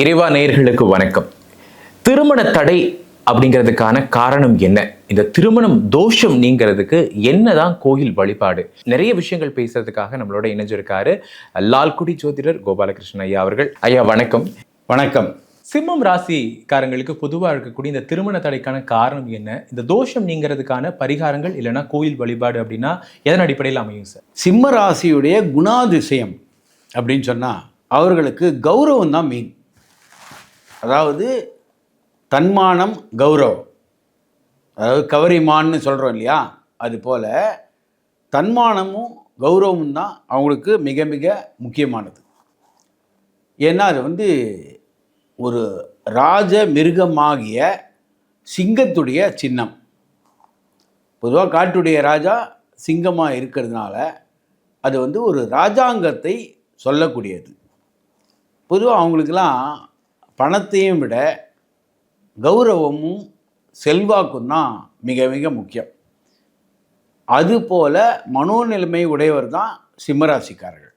இறைவா நேயர்களுக்கு வணக்கம். திருமண தடை அப்படிங்கிறதுக்கான காரணம் என்ன? இந்த திருமணம் தோஷம் நீங்கிறதுக்கு என்னதான் கோயில் வழிபாடு? நிறைய விஷயங்கள் பேசுறதுக்காக நம்மளோட இணைஞ்சிருக்காரு லால்குடி ஜோதிடர் கோபாலகிருஷ்ணன் ஐயா அவர்கள். ஐயா வணக்கம். வணக்கம். சிம்மம் ராசிக்காரங்களுக்கு பொதுவாக இருக்கக்கூடிய இந்த திருமண தடைக்கான காரணம் என்ன? இந்த தோஷம் நீங்கிறதுக்கான பரிகாரங்கள் இல்லைன்னா கோயில் வழிபாடு அப்படின்னா எதன் அடிப்படையில் அமையும் சார்? சிம்ம ராசியுடைய குணாதிசயம் அப்படின்னு சொன்னால் அவர்களுக்கு கௌரவம் தான் மெயின். அதாவது தன்மானம் கௌரவம், அதாவது கவரிமான்னு சொல்கிறோம் இல்லையா, அது போல் தன்மானமும் கௌரவமும் தான் அவங்களுக்கு மிக மிக முக்கியமானது. ஏன்னா அது ஒரு ராஜ மிருகமாகிய சிங்கத்துடைய சின்னம். பொதுவாக காட்டுடைய ராஜா சிங்கமாக இருக்கிறதுனால அது ஒரு ராஜாங்கத்தை சொல்லக்கூடியது. பொதுவாக அவங்களுக்கெல்லாம் பணத்தையும் விட கௌரவமும் செல்வாக்கும் தான் மிக மிக முக்கியம். அதுபோல் மனோநிலைமை உடையவர் தான் சிம்மராசிக்காரர்கள்.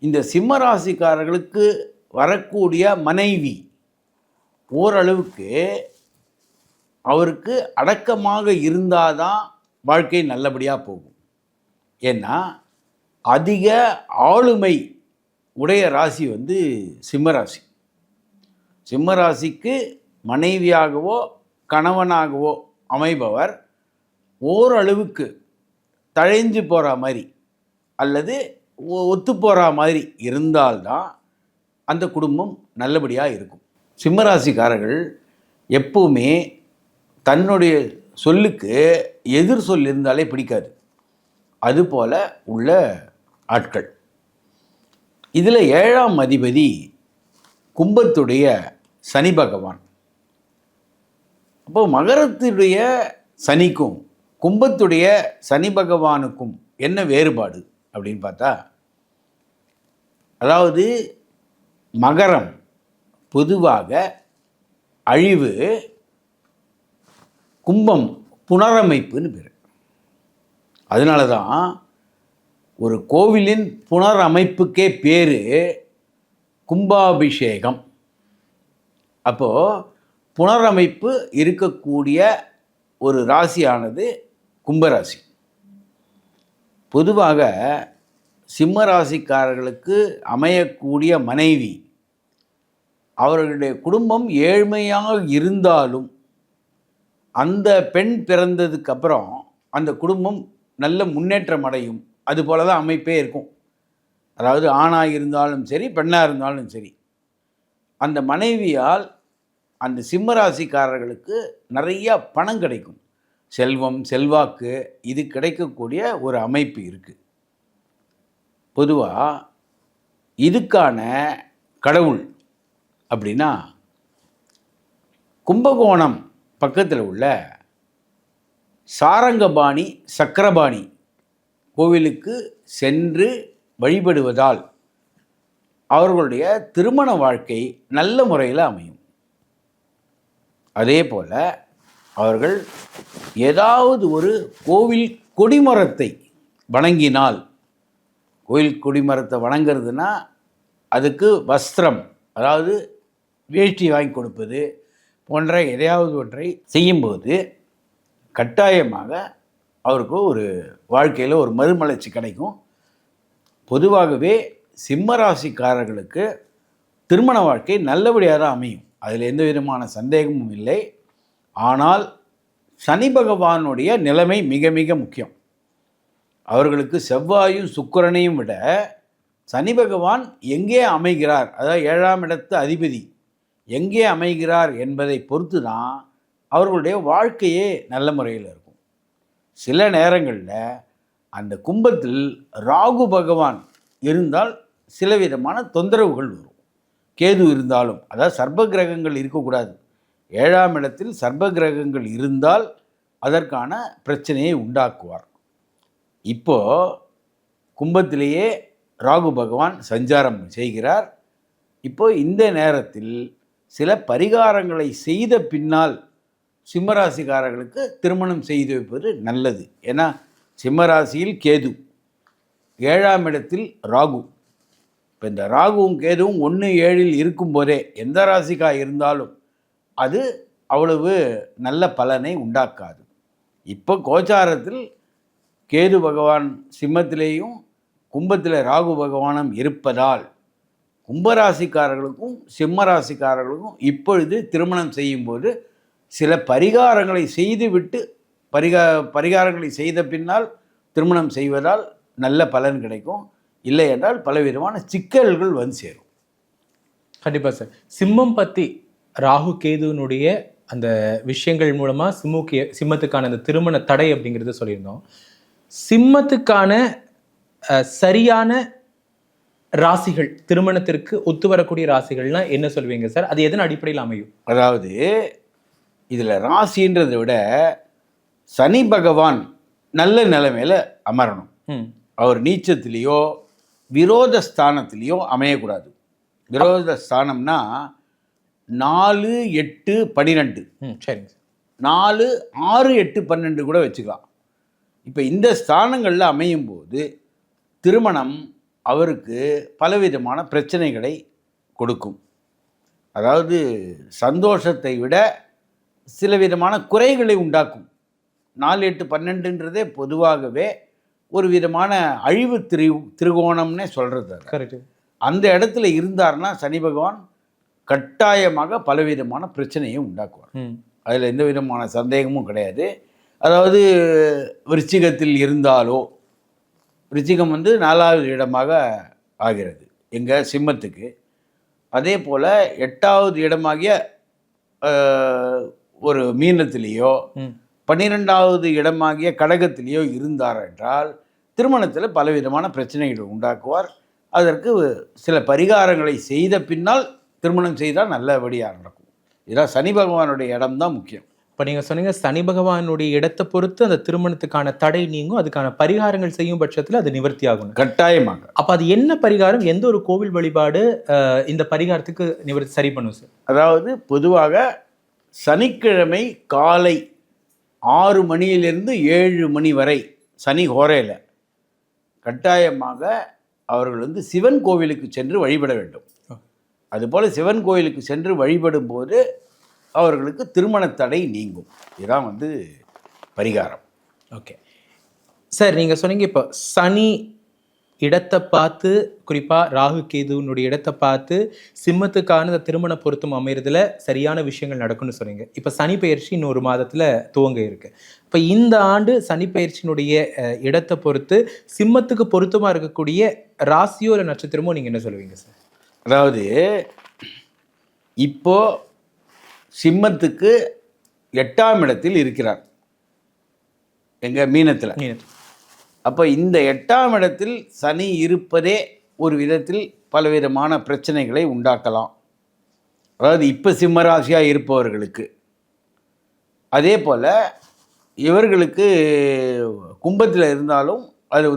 இந்த சிம்மராசிக்காரர்களுக்கு வரக்கூடிய மனைவி ஓரளவுக்கு அவருக்கு அடக்கமாக இருந்தால் தான் வாழ்க்கை நல்லபடியாக போகும். ஏன்னா அதிக ஆளுமை உடைய ராசி சிம்மராசி. சிம்மராசிக்கு மனைவியாகவோ கணவனாகவோ அமைபவர் ஓரளவுக்கு தழைஞ்சு போகிற மாதிரி அல்லது ஒத்து போகிற மாதிரி இருந்தால்தான் அந்த குடும்பம் நல்லபடியாக இருக்கும். சிம்மராசிக்காரர்கள் எப்பவுமே தன்னுடைய சொல்லுக்கு எதிர் சொல் இருந்தாலே பிடிக்காது. அதுபோல் உள்ள ஆட்கள். இதில் 7ஆம் அதிபதி கும்பத்துடைய சனி பகவான். அப்போது மகரத்துடைய சனிக்கும் கும்பத்துடைய சனி பகவானுக்கும் என்ன வேறுபாடு அப்படின்னு பார்த்தா, அதாவது மகரம் பொதுவாக அழிவு, கும்பம் புனரமைப்புன்னு பேர். அதனால தான் ஒரு கோவிலின் புனரமைப்புக்கே பேர் கும்பாபிஷேகம். அப்போது புனரமைப்பு இருக்கக்கூடிய ஒரு ராசியானது கும்பராசி. பொதுவாக சிம்ம ராசிக்காரர்களுக்கு அமையக்கூடிய மனைவி அவர்களுடைய குடும்பம் ஏழ்மையாக இருந்தாலும் அந்த பெண் பிறந்ததுக்கப்புறம் அந்த குடும்பம் நல்ல முன்னேற்றம் அடையும். அதுபோல தான் அமைப்பே இருக்கும். அதாவது ஆணாக இருந்தாலும் சரி பெண்ணாக இருந்தாலும் சரி, அந்த மனைவியால் அந்த சிம்மராசிக்காரர்களுக்கு நிறையா பணம் கிடைக்கும். செல்வம் செல்வாக்கு இது கிடைக்கக்கூடிய ஒரு அமைப்பு இருக்குது. பொதுவாக இதுக்கான கடவுள் அப்படின்னா கும்பகோணம் பக்கத்தில் உள்ள சாரங்கபாணி சக்கரபாணி கோவிலுக்கு சென்று வழிபடுவதால் அவர்களுடைய திருமண வாழ்க்கை நல்ல முறையில் அமையும். அதே போல் அவர்கள் ஏதாவது ஒரு கோவில் கொடிமரத்தை வணங்கினால், கோவில் கொடிமரத்தை வணங்குறதுனா அதுக்கு வஸ்திரம், அதாவது வேஷ்டி வாங்கி கொடுப்பது போன்ற எதையாவது ஒன்றை செய்யும்போது கட்டாயமாக அவருக்கு ஒரு வாழ்க்கையில் ஒரு மறுமலர்ச்சி கிடைக்கும். பொதுவாகவே சிம்மராசிக்காரர்களுக்கு திருமண வாழ்க்கை நல்லபடியாக தான் அமையும். அதில் எந்த விதமான சந்தேகமும் இல்லை. ஆனால் சனி பகவானுடைய நிலைமை மிக மிக முக்கியம். அவர்களுக்கு செவ்வாயும் சுக்கிரனையும் விட சனி பகவான் எங்கே அமைகிறார், அதாவது 7ஆம் இடத்து அதிபதி எங்கே அமைகிறார் என்பதை பொறுத்து தான் அவர்களுடைய வாழ்க்கையே நல்ல முறையில் இருக்கும். சில நேரங்களில் அந்த கும்பத்தில் ராகு பகவான் இருந்தால் சில விதமான தொந்தரவுகள் வரும். கேது இருந்தாலும், அதாவது சர்ப்ப கிரகங்கள் இருக்கக்கூடாது. 7ஆம் இடத்தில் சர்ப்ப கிரகங்கள் இருந்தால் அதற்கான பிரச்சனையை உண்டாக்குவார். இப்போது கும்பத்திலேயே ராகு பகவான் சஞ்சாரம் செய்கிறார். இப்போது இந்த நேரத்தில் சில பரிகாரங்களை செய்த பின்னால் சிம்மராசிக்காரர்களுக்கு திருமணம் செய்து வைப்பது நல்லது. ஏன்னா சிம்மராசியில் கேது, 7ஆம் இடத்தில் ராகு, இப்போ இந்த ராகுவும் கேதுவும் 1-7 இருக்கும்போதே எந்த ராசிக்காக இருந்தாலும் அது அவ்வளவு நல்ல பலனை உண்டாக்காது. இப்போ கோச்சாரத்தில் கேது பகவான் சிம்மத்திலேயும் கும்பத்தில் ராகு பகவானும் இருப்பதால் கும்பராசிக்காரர்களுக்கும் சிம்ம ராசிக்காரர்களுக்கும் இப்பொழுது திருமணம் செய்யும்போது சில பரிகாரங்களை செய்துவிட்டு பரிகாரங்களை செய்த பின்னால் திருமணம் செய்வதால் நல்ல பலன் கிடைக்கும். இல்லை என்றால் பலவிதமான சிக்கல்கள் வந்து சேரும். கண்டிப்பாக சார். சிம்மம் பற்றி ராகு கேதுனுடைய அந்த விஷயங்கள் மூலமாக சிம்மத்துக்கான அந்த திருமண தடை அப்படிங்கிறத சொல்லியிருந்தோம். சிம்மத்துக்கான சரியான ராசிகள், திருமணத்திற்கு ஒத்து வரக்கூடிய ராசிகள்னா என்ன சொல்வீங்க சார்? அது எதன் அடிப்படையில் அமையும்? அதாவது இதில் ராசின்றதை விட சனி பகவான் நல்ல நிலைமையில் அமரணும். அவர் நீச்சத்திலேயோ விரோத ஸ்தானத்திலேயோ அமையக்கூடாது. விரோத ஸ்தானம்னா 4, 8, 12. சரிங்க சார். 4, 6, 8, 12 கூட வச்சுக்கலாம். இப்போ இந்த ஸ்தானங்களில் அமையும் போது திருமணம் அவருக்கு பலவிதமான பிரச்சனைகளை கொடுக்கும். அதாவது சந்தோஷத்தை விட சில விதமான குறைகளை உண்டாக்கும். 4, 8, 12ன்றதே பொதுவாகவே ஒரு விதமான அழிவு திரிகோணம்னே சொல்கிறது. கரெக்டு. அந்த இடத்துல இருந்தார்னா சனி பகவான் கட்டாயமாக பலவிதமான பிரச்சனையை உண்டாக்குவார். அதில் எந்த விதமான சந்தேகமும் கிடையாது. அதாவது விருச்சிகத்தில் இருந்தாலோ, விருச்சிகம் 4வது இடமாக ஆகிறது எங்கள் சிம்மத்துக்கு. அதே போல் 8வது இடமாகிய ஒரு மீனத்திலேயோ 12வது இடமாகிய கடகத்திலேயோ இருந்தார் என்றால் திருமணத்தில் பலவிதமான பிரச்சனைகளை உண்டாக்குவார். அதற்கு சில பரிகாரங்களை செய்த பின்னால் திருமணம் செய்தால் நல்லபடியாக நடக்கும். இதெல்லாம் சனி பகவானுடைய இடம்தான் முக்கியம். இப்போ நீங்கள் சொன்னீங்க சனி பகவானுடைய இடத்தை பொறுத்து அந்த திருமணத்துக்கான தடை நீங்கும், அதுக்கான பரிகாரங்கள் செய்யும் பட்சத்தில் அது நிவர்த்தி ஆகும். கட்டாயமாக. அப்போ அது என்ன பரிகாரம், எந்த ஒரு கோவில் வழிபாடு இந்த பரிகாரத்துக்கு சரி பண்ணும் சார்? அதாவது பொதுவாக சனிக்கிழமை காலை 6 மணியிலிருந்து 7 மணி வரை சனி ஹோரையில் கட்டாயமாக அவர்கள் சிவன் கோவிலுக்கு சென்று வழிபட வேண்டும். அதுபோல் சிவன் கோவிலுக்கு சென்று வழிபடும் போது அவர்களுக்கு திருமண தடை நீங்கும். இதுதான் பரிகாரம். ஓகே சார், நீங்கள் சொன்னீங்க இப்போ சனி இடத்தை பார்த்து, குறிப்பாக ராகு கேதுனுடைய இடத்தை பார்த்து சிம்மத்துக்கான இந்த திருமண பொருத்தம் அமைகிறதுல சரியான விஷயங்கள் நடக்கும்னு சொன்னீங்க. இப்போ சனி பயிற்சி இன்னொரு மாதத்தில் துவங்க இருக்கு. இப்போ இந்த ஆண்டு சனி பயிற்சியினுடைய இடத்தை பொறுத்து சிம்மத்துக்கு பொருத்தமாக இருக்கக்கூடிய ராசியோ இல்லை நட்சத்திரமோ நீங்கள் என்ன சொல்லுவீங்க சார்? அதாவது இப்போ சிம்மத்துக்கு 8ஆம் இடத்தில் இருக்கிறார் எங்கள் மீனத்தில். அப்போ இந்த 8ஆம் இடத்தில் சனி இருப்பதே ஒரு விதத்தில் பலவிதமான பிரச்சனைகளை உண்டாக்கலாம். அதாவது இப்போ சிம்மராசியாக இருப்பவர்களுக்கு. அதே போல் இவர்களுக்கு கும்பத்தில் இருந்தாலும் அது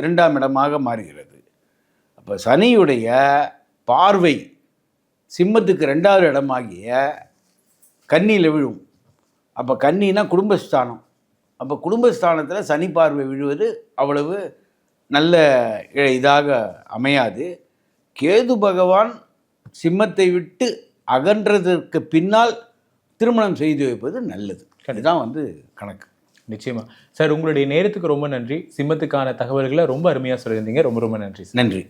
2ஆம் இடமாக மாறுகிறது. அப்போ சனியுடைய பார்வை சிம்மத்துக்கு 2வது இடமாகிய கன்னியில் விழும். அப்போ கன்னினா குடும்பஸ்தானம். அப்போ குடும்பஸ்தானத்தில் சனி பார்வை விழுவது அவ்வளவு நல்ல இதாக அமையாது. கேது பகவான் சிம்மத்தை விட்டு அகன்றதற்கு பின்னால் திருமணம் செய்து வைப்பது நல்லது. இதுதான் கணக்கு. நிச்சயமா சார், உங்களுடைய நேரத்துக்கு ரொம்ப நன்றி. சிம்மத்துக்கான தகவல்களை ரொம்ப அருமையாக சொல்லியிருந்தீங்க. ரொம்ப ரொம்ப நன்றி. நன்றி.